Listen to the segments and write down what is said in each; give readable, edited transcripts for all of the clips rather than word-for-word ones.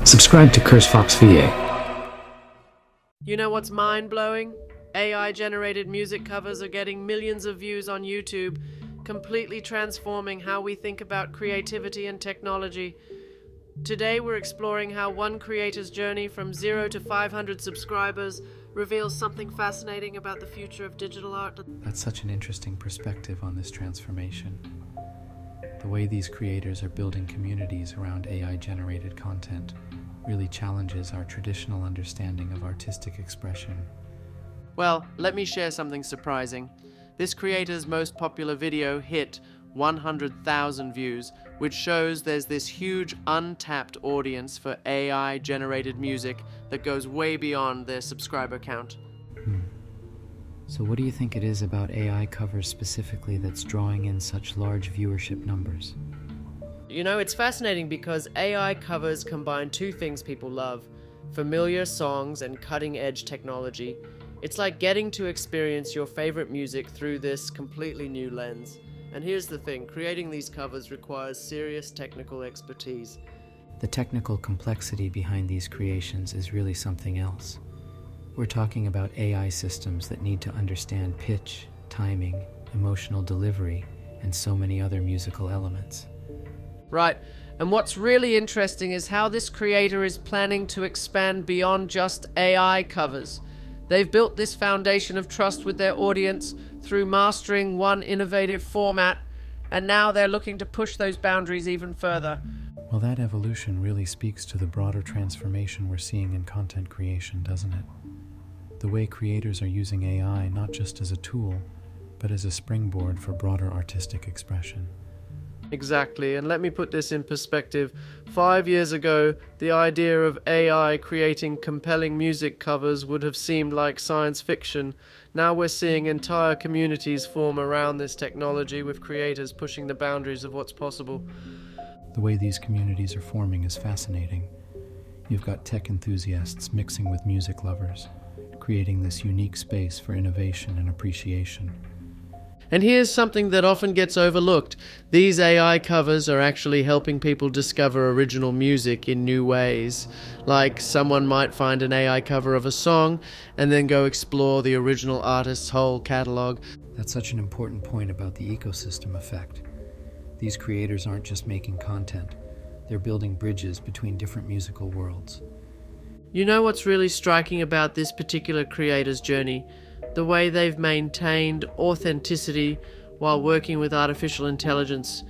Subscribe to CurseFox VA. You know what's mind-blowing? AI-generated music covers are getting millions of views on YouTube, completely transforming how we think about creativity and technology. Today we're exploring how one creator's journey from 0 to 500 subscribers reveals something fascinating about the future of digital art. That's such an interesting perspective on this transformation. The way these creators are building communities around AI-generated content really challenges our traditional understanding of artistic expression. Well, let me share something surprising. This creator's most popular video hit 100,000 views, which shows there's this huge untapped audience for AI-generated music that goes way beyond their subscriber count. So what do you think it is about AI covers specifically that's drawing in such large viewership numbers? You know, it's fascinating because AI covers combine two things people love: familiar songs and cutting-edge technology. It's like getting to experience your favorite music through this completely new lens. And here's the thing, creating these covers requires serious technical expertise. The technical complexity behind these creations is really something else. We're talking about AI systems that need to understand pitch, timing, emotional delivery, and so many other musical elements. Right, and what's really interesting is how this creator is planning to expand beyond just AI covers. They've built this foundation of trust with their audience through mastering one innovative format, and now they're looking to push those boundaries even further. Well, that evolution really speaks to the broader transformation we're seeing in content creation, doesn't it? The way creators are using AI not just as a tool, but as a springboard for broader artistic expression. Exactly, and let me put this in perspective. 5 years ago, the idea of AI creating compelling music covers would have seemed like science fiction. Now we're seeing entire communities form around this technology, with creators pushing the boundaries of what's possible. The way these communities are forming is fascinating. You've got tech enthusiasts mixing with music lovers, creating this unique space for innovation and appreciation. And here's something that often gets overlooked. These AI covers are actually helping people discover original music in new ways. Like, someone might find an AI cover of a song and then go explore the original artist's whole catalog. That's such an important point about the ecosystem effect. These creators aren't just making content, they're building bridges between different musical worlds. You know what's really striking about this particular creator's journey? The way they've maintained authenticity while working with artificial intelligence.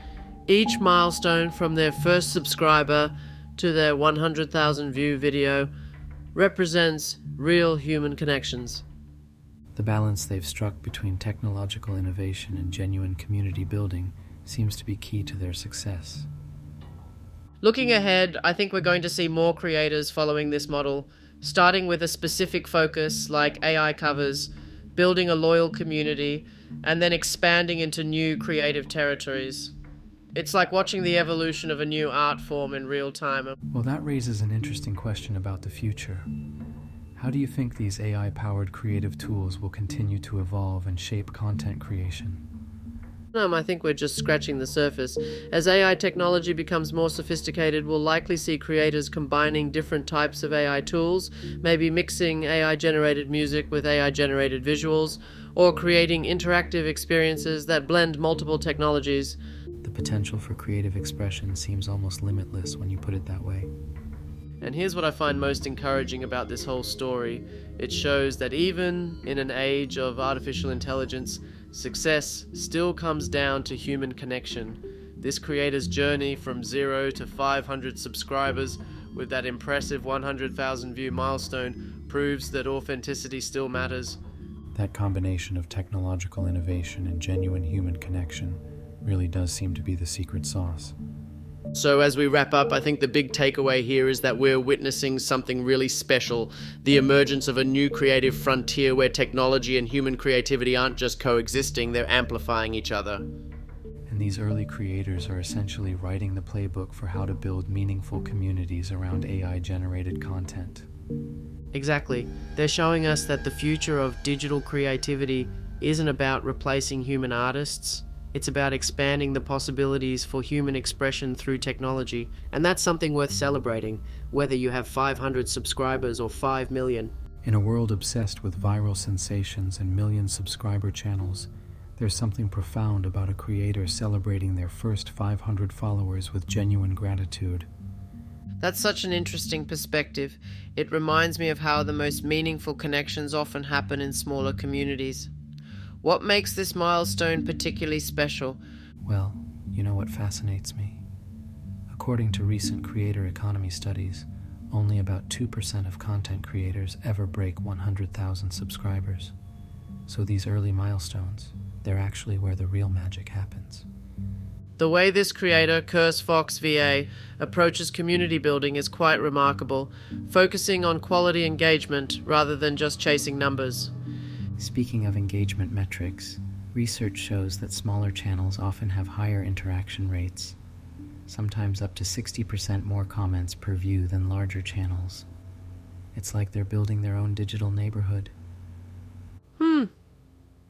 Each milestone, from their first subscriber to their 100,000 view video, represents real human connections. The balance they've struck between technological innovation and genuine community building seems to be key to their success. Looking ahead, I think we're going to see more creators following this model, starting with a specific focus like AI covers, building a loyal community, and then expanding into new creative territories. It's like watching the evolution of a new art form in real time. Well, that raises an interesting question about the future. How do you think these AI-powered creative tools will continue to evolve and shape content creation? I think we're just scratching the surface. As AI technology becomes more sophisticated, we'll likely see creators combining different types of AI tools, maybe mixing AI-generated music with AI-generated visuals, or creating interactive experiences that blend multiple technologies. The potential for creative expression seems almost limitless when you put it that way. And here's what I find most encouraging about this whole story. It shows that even in an age of artificial intelligence, success still comes down to human connection. This creator's journey from 0 to 500 subscribers with that impressive 100,000 view milestone proves that authenticity still matters. That combination of technological innovation and genuine human connection really does seem to be the secret sauce. So as we wrap up, I think the big takeaway here is that we're witnessing something really special, the emergence of a new creative frontier where technology and human creativity aren't just coexisting, they're amplifying each other. And these early creators are essentially writing the playbook for how to build meaningful communities around AI-generated content. Exactly. They're showing us that the future of digital creativity isn't about replacing human artists, It's about expanding the possibilities for human expression through technology, and that's something worth celebrating, whether you have 500 subscribers or 5 million. In a world obsessed with viral sensations and million subscriber channels, there's something profound about a creator celebrating their first 500 followers with genuine gratitude. That's such an interesting perspective. It reminds me of how the most meaningful connections often happen in smaller communities. What makes this milestone particularly special? Well, you know what fascinates me? According to recent creator economy studies, only about 2% of content creators ever break 100,000 subscribers. So these early milestones, they're actually where the real magic happens. The way this creator, CurseFox VA, approaches community building is quite remarkable, focusing on quality engagement rather than just chasing numbers. Speaking of engagement metrics, research shows that smaller channels often have higher interaction rates, sometimes up to 60% more comments per view than larger channels. It's like they're building their own digital neighborhood.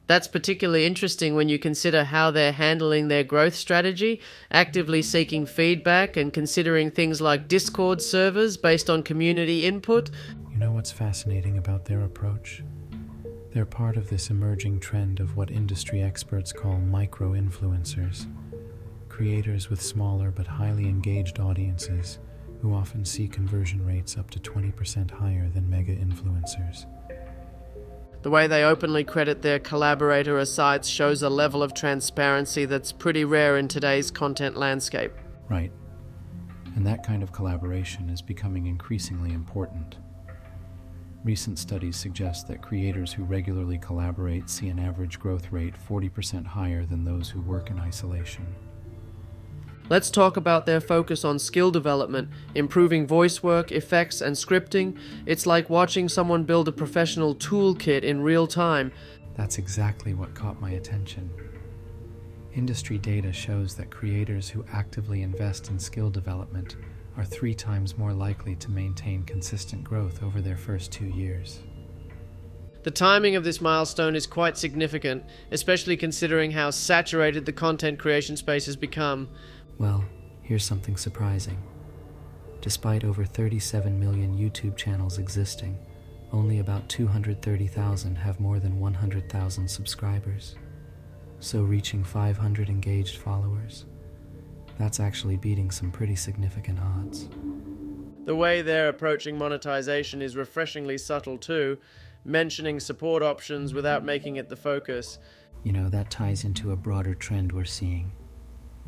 That's particularly interesting when you consider how they're handling their growth strategy, actively seeking feedback and considering things like Discord servers based on community input. You know what's fascinating about their approach? They're part of this emerging trend of what industry experts call micro-influencers, creators with smaller but highly engaged audiences who often see conversion rates up to 20% higher than mega-influencers. The way they openly credit their collaborator as sites shows a level of transparency that's pretty rare in today's content landscape. Right. And that kind of collaboration is becoming increasingly important. Recent studies suggest that creators who regularly collaborate see an average growth rate 40% higher than those who work in isolation. Let's talk about their focus on skill development, improving voice work, effects, and scripting. It's like watching someone build a professional toolkit in real time. That's exactly what caught my attention. Industry data shows that creators who actively invest in skill development are 3 times more likely to maintain consistent growth over their first 2 years. The timing of this milestone is quite significant, especially considering how saturated the content creation space has become. Well, here's something surprising. Despite over 37 million YouTube channels existing, only about 230,000 have more than 100,000 subscribers. So reaching 500 engaged followers, that's actually beating some pretty significant odds. The way they're approaching monetization is refreshingly subtle too, mentioning support options without making it the focus. You know, that ties into a broader trend we're seeing.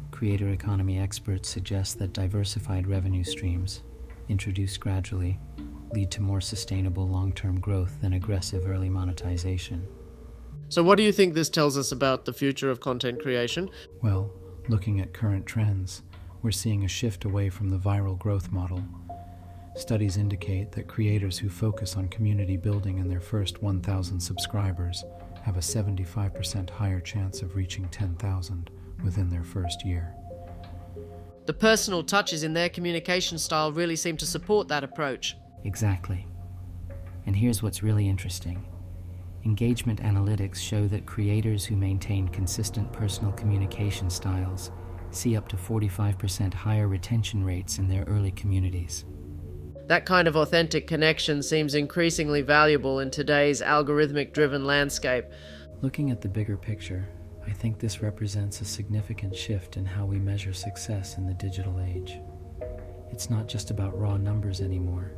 Creator economy experts suggest that diversified revenue streams, introduced gradually, lead to more sustainable long-term growth than aggressive early monetization. So what do you think this tells us about the future of content creation? Well, looking at current trends, we're seeing a shift away from the viral growth model. Studies indicate that creators who focus on community building in their first 1,000 subscribers have a 75% higher chance of reaching 10,000 within their first year. The personal touches in their communication style really seem to support that approach. Exactly. And here's what's really interesting. Engagement analytics show that creators who maintain consistent personal communication styles see up to 45% higher retention rates in their early communities. That kind of authentic connection seems increasingly valuable in today's algorithmic-driven landscape. Looking at the bigger picture, I think this represents a significant shift in how we measure success in the digital age. It's not just about raw numbers anymore.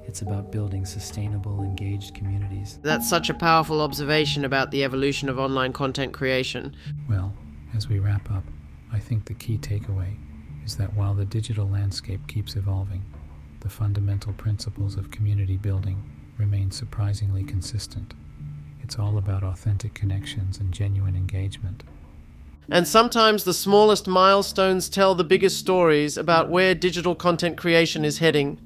It's about building sustainable, engaged communities. That's such a powerful observation about the evolution of online content creation. Well, as we wrap up, I think the key takeaway is that while the digital landscape keeps evolving, the fundamental principles of community building remain surprisingly consistent. It's all about authentic connections and genuine engagement. And sometimes the smallest milestones tell the biggest stories about where digital content creation is heading.